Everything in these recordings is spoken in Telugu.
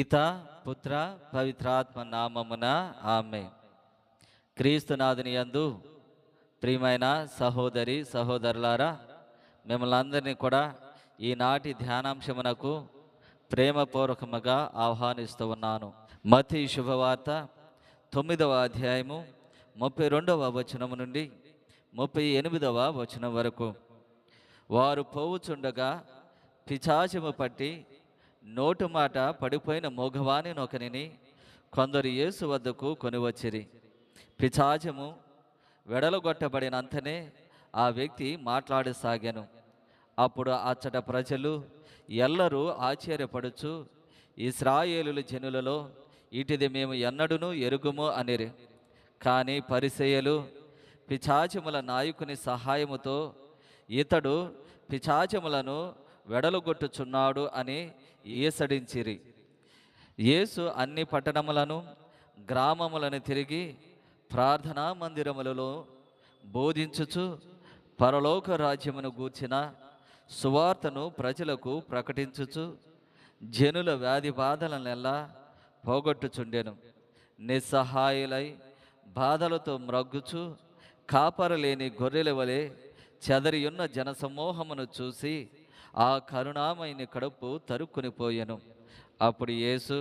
పిత పుత్ర పవిత్రాత్మ నామమున ఆమె. క్రీస్తునాథుని యందు ప్రియమైన సహోదరి సహోదరులారా, మిమ్మల్ని అందరినీ కూడా ఈనాటి ధ్యానాంశమునకు ప్రేమపూర్వకముగా ఆహ్వానిస్తూ ఉన్నాను. మత్తయి శుభవార్త 9వ అధ్యాయము 32వ వచనము నుండి 38వ వచనం వరకు. వారు పోవుచుండగా పిశాచము పట్టి నోటు మాట పడిపోయిన మోగవాని నొకనిని కొందరు యేసు వద్దకు కొనివచ్చిరి. పిశాచము వెడలగొట్టబడినంతనే ఆ వ్యక్తి మాట్లాడసాగాను. అప్పుడు అచ్చట ప్రజలు ఎల్లరూ ఆశ్చర్యపడుచు, ఇశ్రాయేలు జనులలో ఇటిది మేము ఎన్నడూనూ ఎరుగుము అనిరి. కానీ పరిసయ్యులు పిశాచముల నాయకుని సహాయముతో ఇతడు పిశాచములను వెడలగొట్టుచున్నాడు అని ఈసడించిరి. యేసు అన్ని పట్టణములను గ్రామములను తిరిగి ప్రార్థనా మందిరములలో బోధించుచు పరలోక రాజ్యమును గూర్చిన సువార్తను ప్రజలకు ప్రకటించుచు జనుల వ్యాధి బాధలనెల్లా పోగొట్టుచుండెను. నిస్సహాయులై బాధలతో మ్రగ్గుచు కాపరలేని గొర్రెల వలె చెదరియున్న జనసమూహమును చూసి ఆ కరుణామయుని కడుపు తరుక్కునిపోయెను. అప్పుడు యేసు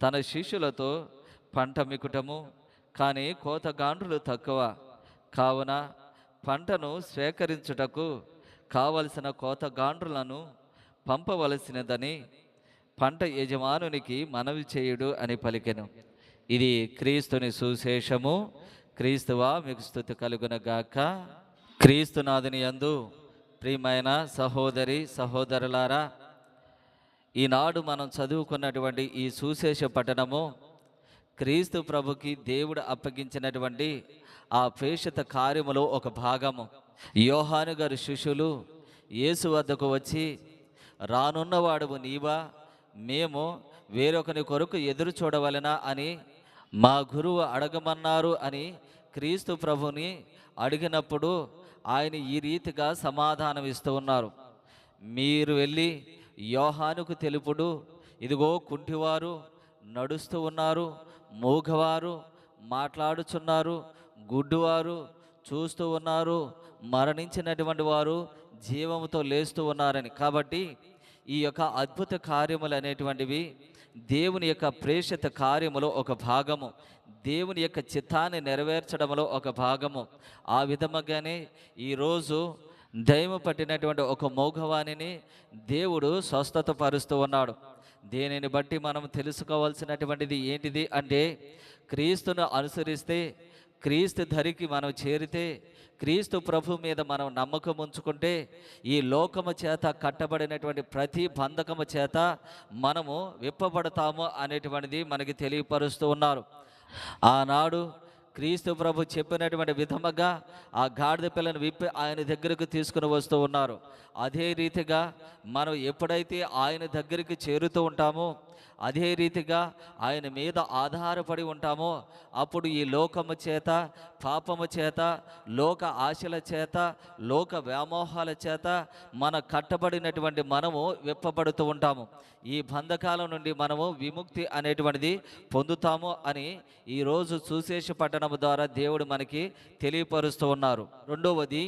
తన శిష్యులతో, పంట మికుటము కానీ కోతగాండ్రులు తక్కువ, కావున పంటను స్వీకరించుటకు కావలసిన కోతగాండ్రులను పంపవలసినదని పంట యజమానునికి మనవి చేయుడు అని పలికెను. ఇది క్రీస్తుని సుశేషము. క్రీస్తువా మీకు స్తుతి కలుగునగాక. క్రీస్తునాథుని యందు ప్రియమైన సహోదరి సహోదరులారా, ఈనాడు మనం చదువుకున్నటువంటి ఈ సుశేష పట్టణము క్రీస్తు ప్రభుకి దేవుడు అప్పగించినటువంటి ఆ ప్రేషిత కార్యములో ఒక భాగము. యోహాను గారి శిష్యులు యేసు వద్దకు వచ్చి, రానున్నవాడువు నీవా, మేము వేరొకని కొరకు ఎదురు చూడవలెనా అని మా గురువు అడగమన్నారు అని క్రీస్తు ప్రభుని అడిగినప్పుడు ఆయన ఈ రీతిగా సమాధానం ఇస్తూ ఉన్నారు. మీరు వెళ్ళి యోహానుకు తెలుపుడు, ఇదిగో కుంటివారు నడుస్తూ ఉన్నారు, మూగవారు మాట్లాడుచున్నారు, గుడ్డివారు చూస్తూ ఉన్నారు, మరణించినటువంటి వారు జీవముతో లేస్తూ ఉన్నారని. కాబట్టి ఈ యొక్క అద్భుత కార్యములు అనేటువంటివి దేవుని యొక్క ప్రేషిత కార్యములో ఒక భాగము, దేవుని యొక్క చిత్తాన్ని నెరవేర్చడంలో ఒక భాగము. ఆ విధముగానే ఈరోజు దయ్యము పట్టినటువంటి ఒక మోగవాణిని దేవుడు స్వస్థత పరుస్తూ ఉన్నాడు. దీనిని బట్టి మనం తెలుసుకోవాల్సినటువంటిది ఏంటిది అంటే, క్రీస్తును అనుసరిస్తే, క్రీస్తు ధరికి మనం చేరితే, క్రీస్తు ప్రభు మీద మనం నమ్మకం ఉంచుకుంటే, ఈ లోకము చేత కట్టబడినటువంటి ప్రతి బంధకము చేత మనము విప్పబడతాము అనేటువంటిది మనకి తెలియపరుస్తూ ఉన్నారు. ఆనాడు క్రీస్తు ప్రభు చెప్పినటువంటి విధముగా ఆ గాడిద పిల్లను విప్పి ఆయన దగ్గరకు తీసుకుని వస్తూ ఉన్నారు. అదే రీతిగా మనం ఎప్పుడైతే ఆయన దగ్గరికి చేరుతూ ఉంటామో, అదే రీతిగా ఆయన మీద ఆధారపడి ఉంటామో, అప్పుడు ఈ లోకము చేత, పాపము చేత, లోక ఆశల చేత, లోక వ్యామోహాల చేత మన కట్టబడినటువంటి మనము విప్పబడుతూ ఉంటాము. ఈ బంధకాల నుండి మనము విముక్తి అనేటువంటిది పొందుతాము అని ఈరోజు సుశేష పట్టణము ద్వారా దేవుడు మనకి తెలియపరుస్తూ ఉన్నారు. రెండవది,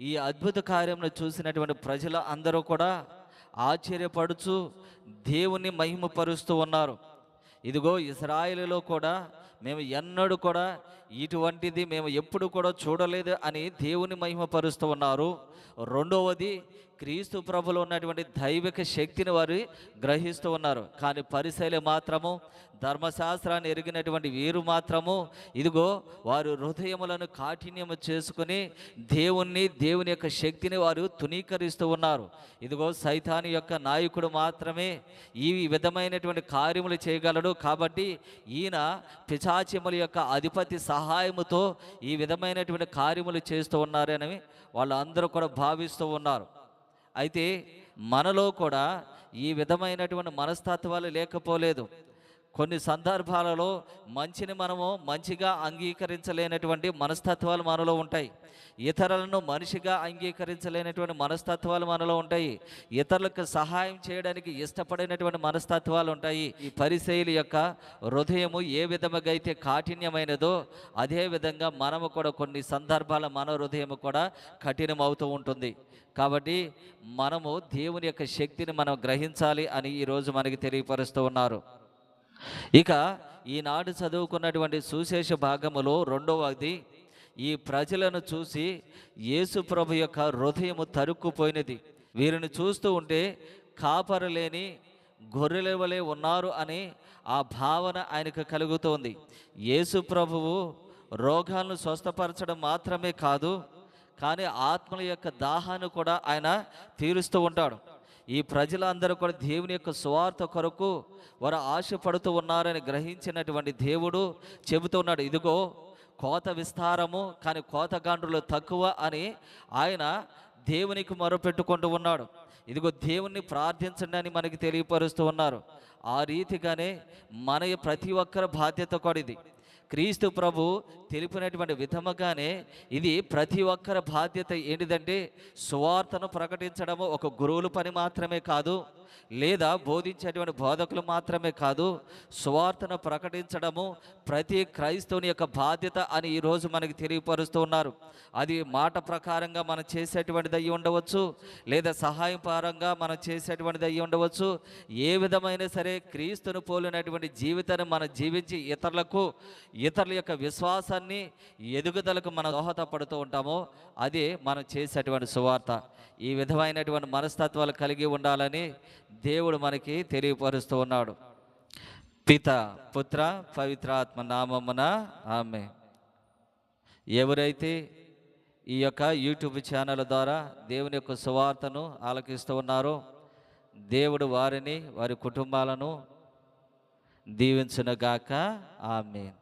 ఈ అద్భుత కార్యమును చూసినటువంటి ప్రజలు అందరూ కూడా ఆశ్చర్యపడుచు దేవుని మహిమపరుస్తూ ఉన్నారు. ఇదిగో ఇశ్రాయేలులో కూడా మేము ఎన్నడూ కూడా ఇటువంటిది మేము ఎప్పుడు కూడా చూడలేదు అని దేవుని మహిమపరుస్తూ ఉన్నారు. రెండవది, క్రీస్తు ప్రభులో ఉన్నటువంటి దైవిక శక్తిని వారు గ్రహిస్తూ ఉన్నారు. కానీ పరిసయ్యులు మాత్రము, ధర్మశాస్త్రాన్ని ఎరిగినటువంటి వీరు మాత్రము, ఇదిగో వారు హృదయములను కాఠిన్యము చేసుకుని దేవుని యొక్క శక్తిని వారు తునీకరిస్తూ ఉన్నారు. ఇదిగో సైతాను యొక్క నాయకుడు మాత్రమే ఈ విధమైనటువంటి కార్యములు చేయగలడు. కాబట్టి ఈయన పిశాచముల యొక్క అధిపతి సహాయముతో ఈ విధమైనటువంటి కార్యములు చేస్తూ ఉన్నారని వాళ్ళందరూ కూడా భావిస్తూ ఉన్నారు. అయితే మనలో కూడా ఈ విధమైనటువంటి మనస్తత్వాలు లేకపోలేదు. కొన్ని సందర్భాలలో మంచిని మనము మంచిగా అంగీకరించలేనటువంటి మనస్తత్వాలు మనలో ఉంటాయి. ఇతరులను మనిషిగా అంగీకరించలేనటువంటి మనస్తత్వాలు మనలో ఉంటాయి. ఇతరులకు సహాయం చేయడానికి ఇష్టపడినటువంటి మనస్తత్వాలు ఉంటాయి. ఈ పరిసయ్యుల యొక్క హృదయము ఏ విధముగా అయితే కాఠిన్యమైనదో అదే విధంగా మనము కూడా కొన్ని సందర్భాల మన హృదయము కూడా కఠినమవుతూ ఉంటుంది. కాబట్టి మనము దేవుని యొక్క శక్తిని మనం గ్రహించాలి అని ఈరోజు మనకి తెలియపరుస్తూ ఉన్నారు. ఇక ఈనాడు చదువుకున్నటువంటి సువిశేష భాగములో రెండవది, ఈ ప్రజలను చూసి యేసు ప్రభు యొక్క హృదయము తరుక్కుపోయినది. వీరిని చూస్తూ ఉంటే కాపరు లేని గొర్రెల వలె ఉన్నారు అని ఆ భావన ఆయనకు కలుగుతోంది. యేసు ప్రభువు రోగాలను స్వస్థపరచడం మాత్రమే కాదు, కానీ ఆత్మల యొక్క దాహాన్ని కూడా ఆయన తీరుస్తూ ఉంటాడు. ఈ ప్రజలందరూ కూడా దేవుని యొక్క సువార్త కొరకు వారు ఆశపడుతూ ఉన్నారని గ్రహించినటువంటి దేవుడు చెబుతూ ఉన్నాడు, ఇదిగో కోత విస్తారము కానీ కోతగాండ్రులు తక్కువ అని ఆయన దేవునికి మొరపెట్టుకుంటూ ఉన్నాడు. ఇదిగో దేవుణ్ణి ప్రార్థించండి అని మనకి తెలియపరుస్తూ ఉన్నారు. ఆ రీతిగానే మన ప్రతి ఒక్కరి బాధ్యత కూడా ఇది. క్రీస్తు ప్రభు తెలిపినటువంటి విధముగానే ఇది ప్రతి ఒక్కరి బాధ్యత. ఏంటిదంటే సువార్తను ప్రకటించడము ఒక గురువుల పని మాత్రమే కాదు, లేదా బోధించేటువంటి బోధకులు మాత్రమే కాదు, సువార్తను ప్రకటించడము ప్రతి క్రైస్తవుని యొక్క బాధ్యత అని ఈరోజు మనకి తెలియపరుస్తూ ఉన్నారు. అది మాట ప్రకారంగా మనం చేసేటువంటిది అయ్యి ఉండవచ్చు, లేదా సహాయం పరంగా మనం చేసేటువంటిది అయ్యి ఉండవచ్చు. ఏ విధమైన సరే క్రీస్తును పోలినటువంటి జీవితాన్ని మనం జీవించి ఇతరుల యొక్క విశ్వాసాన్ని ఎదుగుదలకు మనం దోహదపడుతూ ఉంటామో అది మనం చేసేటువంటి సువార్త. ఈ విధమైనటువంటి మనస్తత్వాలు కలిగి ఉండాలని దేవుడు మనకి తెలియపరుస్తూ ఉన్నాడు. పిత పుత్ర పవిత్రాత్మ నామమున ఆమేన్. ఎవరైతే ఈ యొక్క యూట్యూబ్ ఛానల్ ద్వారా దేవుని యొక్క సువార్తను ఆలకిస్తూ ఉన్నారో దేవుడు వారిని వారి కుటుంబాలను దీవించునుగాక. ఆమేన్.